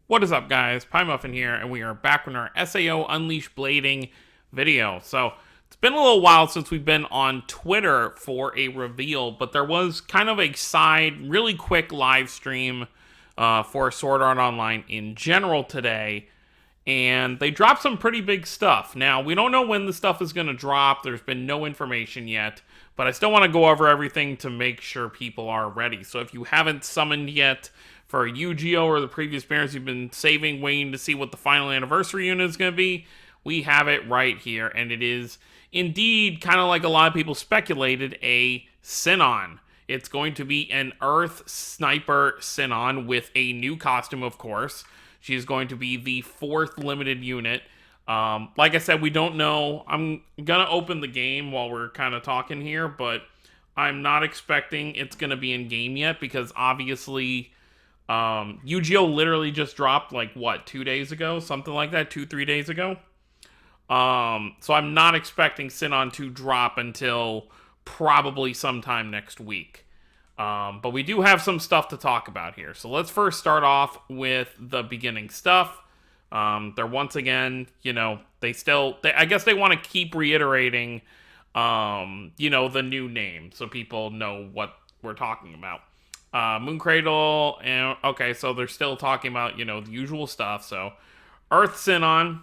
What is up, guys? Pie Muffin here, and we are back with our SAO Unleash Blading video. So, it's been a little while since we've been on Twitter for a reveal, but there was kind of a side, really quick live stream for Sword Art Online in general today, and they dropped some pretty big stuff. Now, we don't know when the stuff is going to drop. There's been no information yet, but I still want to go over everything to make sure people are ready. So, if you haven't summoned yet for Yu-Gi-Oh! Or the previous banners you've been saving, waiting to see what the final anniversary unit is going to be, we have it right here, and it is indeed, kind of like a lot of people speculated, a Sinon. It's going to be an Earth Sniper Sinon with a new costume, of course. She is going to be the 4th limited unit. Like I said, we don't know. I'm going to open the game while we're kind of talking here, but I'm not expecting it's going to be in game yet because obviously Yu-Gi-Oh! Literally just dropped, like, what, 2 days ago? Something like that, 2-3 days ago? So I'm not expecting Sinon to drop until probably sometime next week. But we do have some stuff to talk about here. So let's first start off with the beginning stuff. They're once again, I guess they want to keep reiterating, the new name so people know what we're talking about. Moon Cradle, and okay, so they're still talking about, the usual stuff. So, Earth Sinon,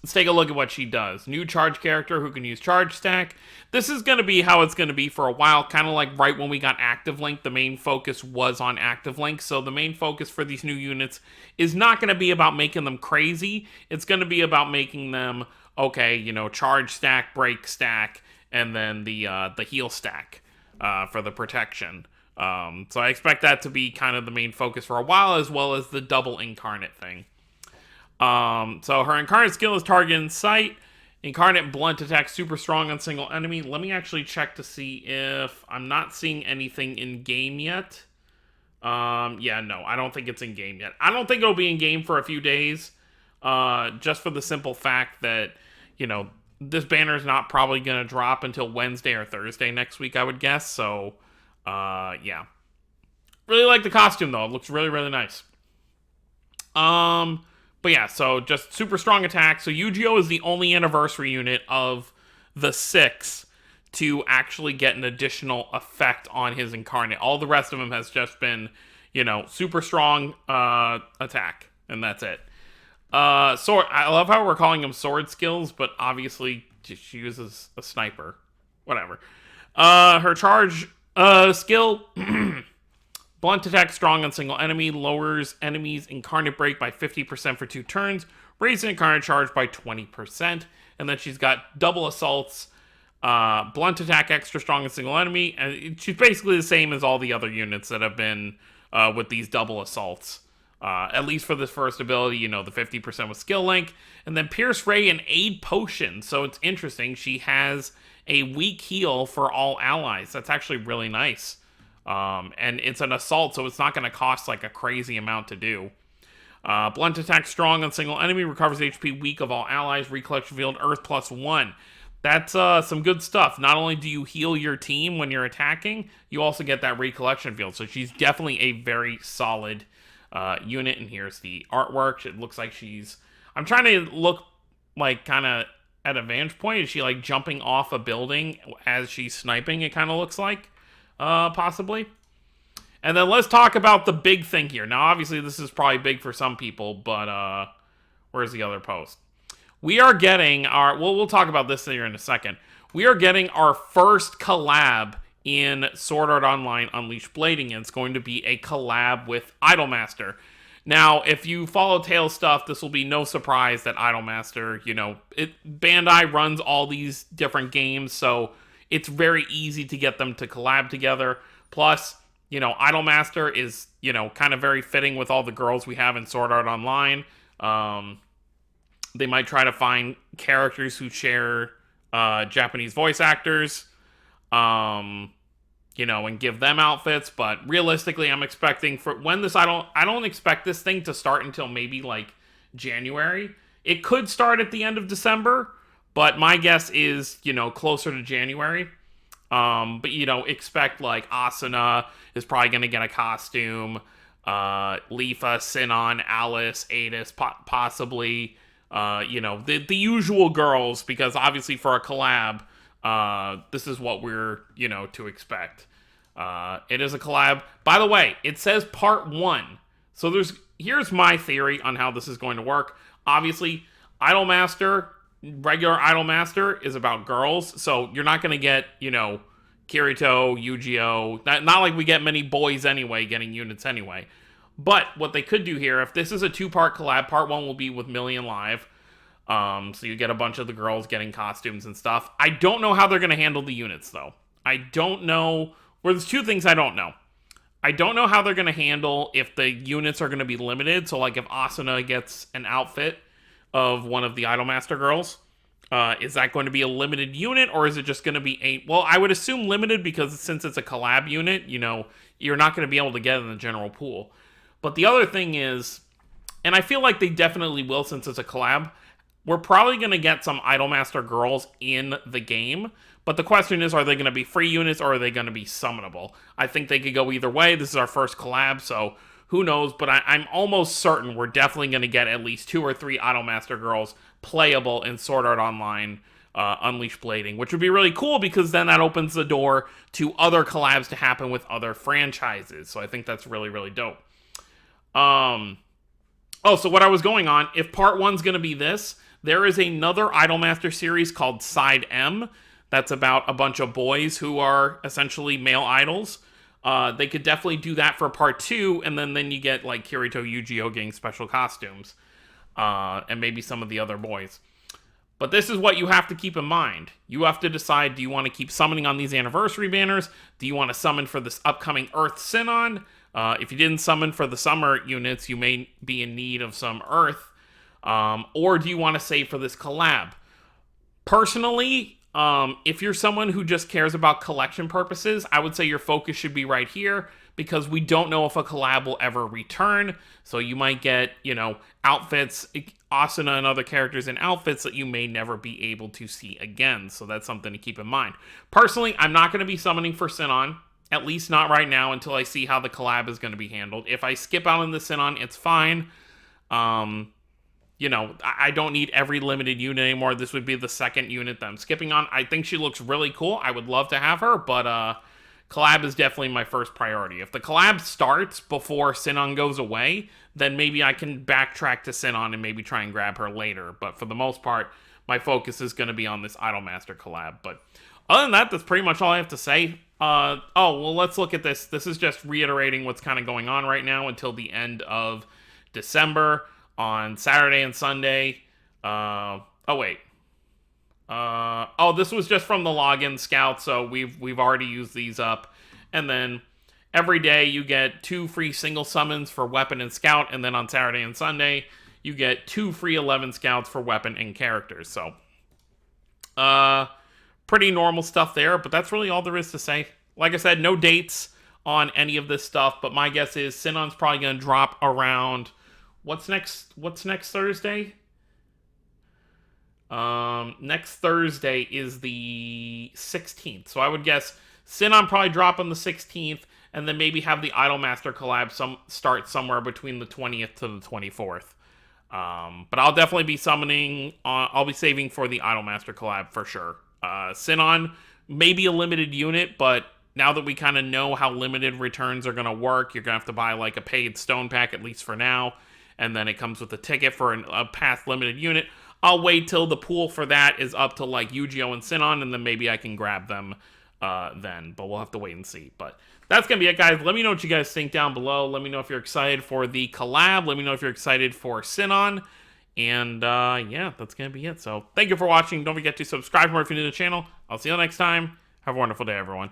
let's take a look at what she does. New charge character who can use charge stack. This is going to be how it's going to be for a while, kind of like right when we got Active Link, the main focus was on Active Link. So the main focus for these new units is not going to be about making them crazy. It's going to be about making them, okay, charge stack, break stack, and then the heal stack for the protection. So I expect that to be kind of the main focus for a while, as well as the double incarnate thing. So her incarnate skill is target in sight. Incarnate blunt attack super strong on single enemy. Let me actually check to see if I'm not seeing anything in game yet. Yeah, no, I don't think it's in game yet. I don't think it'll be in game for a few days. Just for the simple fact that, this banner is not probably going to drop until Wednesday or Thursday next week, I would guess. So, yeah. Really like the costume, though. It looks really, really nice. But yeah, so just super strong attack. So Yu-Gi-Oh! Is the only anniversary unit of the 6 to actually get an additional effect on his incarnate. All the rest of him has just been, super strong attack. And that's it. Sword. I love how we're calling him sword skills, but obviously she uses a sniper. Whatever. Her charge skill, blunt attack strong on single enemy, lowers enemies incarnate break by 50% for 2 turns, raises incarnate charge by 20%, and then she's got double assaults, blunt attack extra strong on single enemy, and she's basically the same as all the other units that have been with these double assaults. At least for this first ability, the 50% with skill link, and then Pierce Ray and Aid Potion. So it's interesting. She has a weak heal for all allies. That's actually really nice. And it's an assault, so it's not going to cost like a crazy amount to do. Blunt attack strong on single enemy, recovers HP weak of all allies, recollection field, Earth +1. That's some good stuff. Not only do you heal your team when you're attacking, you also get that recollection field. So she's definitely a very solid unit. And here's the artwork. It looks like I'm trying to look like kind of at a vantage point. Is she like jumping off a building as she's sniping? It kind of looks like, possibly. And then let's talk about the big thing here. Now, obviously, this is probably big for some people, but where's the other post? We are getting we'll talk about this here in a second. We are getting our first collab in Sword Art Online Unleash Blading, and it's going to be a collab with IDOLMASTER. Now, if you follow Tails stuff, this will be no surprise that IDOLMASTER, Bandai runs all these different games, so it's very easy to get them to collab together. Plus, IDOLMASTER is, kind of very fitting with all the girls we have in Sword Art Online. They might try to find characters who share Japanese voice actors, and give them outfits. But realistically, I'm expecting for when this, I don't expect this thing to start until maybe like January. It could start at the end of December, but my guess is, closer to January. But expect like Asuna is probably going to get a costume. Leafa, Sinon, Alice, Adis, possibly, you know, the usual girls, because obviously for a collab, this is what we're, you know, to expect. It is a collab. By the way, it says part 1. So here's my theory on how this is going to work. Obviously, Idolmaster, regular Idolmaster is about girls, so you're not going to get, you know, Kirito, Yu-Gi-Oh! Not like we get many boys anyway, getting units anyway. But what they could do here, if this is a 2-part collab, part 1 will be with Million Live. So you get a bunch of the girls getting costumes and stuff. I don't know how they're going to handle the units, though. I don't know. Well, there's 2 things I don't know. I don't know how they're going to handle if the units are going to be limited. So, like, if Asuna gets an outfit of one of the Idolmaster girls, is that going to be a limited unit, or is it just going to be 8? Well, I would assume limited, because since it's a collab unit, you know, you're not going to be able to get it in the general pool. But the other thing is, and I feel like they definitely will since it's a collab, we're probably going to get some Idolmaster girls in the game. But the question is, are they going to be free units, or are they going to be summonable? I think they could go either way. This is our first collab, so who knows? But I'm almost certain we're definitely going to get at least 2 or 3 Idolmaster girls playable in Sword Art Online Unleashed Blading, which would be really cool, because then that opens the door to other collabs to happen with other franchises. So I think that's really, really dope. Oh, so what I was going on, if part 1's going to be this, there is another Idolmaster series called Side M that's about a bunch of boys who are essentially male idols. They could definitely do that for part 2, and then you get, like, Kirito, Yu-Gi-Oh! Getting special costumes, and maybe some of the other boys. But this is what you have to keep in mind. You have to decide, do you want to keep summoning on these anniversary banners? Do you want to summon for this upcoming Earth Sinon? If you didn't summon for the summer units, you may be in need of some Earth. Or do you want to save for this collab? Personally, if you're someone who just cares about collection purposes, I would say your focus should be right here, because we don't know if a collab will ever return. So you might get, you know, outfits, Asuna and other characters in outfits that you may never be able to see again. So that's something to keep in mind. Personally, I'm not going to be summoning for Sinon, at least not right now, until I see how the collab is going to be handled. If I skip out on the Sinon, it's fine. You know, I don't need every limited unit anymore. This would be the second unit that I'm skipping on. I think she looks really cool. I would love to have her, but collab is definitely my first priority. If the collab starts before Sinon goes away, then maybe I can backtrack to Sinon and maybe try and grab her later. But for the most part, my focus is going to be on this Idolmaster collab. But other than that, that's pretty much all I have to say. Oh, well, let's look at this. This is just reiterating what's kind of going on right now until the end of December. On Saturday and Sunday. Oh, wait. Oh, this was just from the login scout, so we've already used these up. And then every day you get 2 free single summons for weapon and scout, and then on Saturday and Sunday you get 2 free 11 scouts for weapon and characters. So, pretty normal stuff there, but that's really all there is to say. Like I said, no dates on any of this stuff, but my guess is Sinon's probably going to drop around... What's next Thursday? Next Thursday is the 16th. So I would guess Sinon probably drop on the 16th, and then maybe have the Idolmaster collab start somewhere between the 20th to the 24th. But I'll definitely be summoning, I'll be saving for the Idolmaster collab for sure. Sinon may be a limited unit, but now that we kind of know how limited returns are going to work, you're going to have to buy like a paid stone pack, at least for now. And then it comes with a ticket for a path limited unit. I'll wait till the pool for that is up to like Yu-Gi-Oh! And Sinon, and then maybe I can grab them then. But we'll have to wait and see. But that's going to be it, guys. Let me know what you guys think down below. Let me know if you're excited for the collab. Let me know if you're excited for Sinon. And yeah, that's going to be it. So thank you for watching. Don't forget to subscribe for more if you're new to the channel. I'll see you next time. Have a wonderful day, everyone.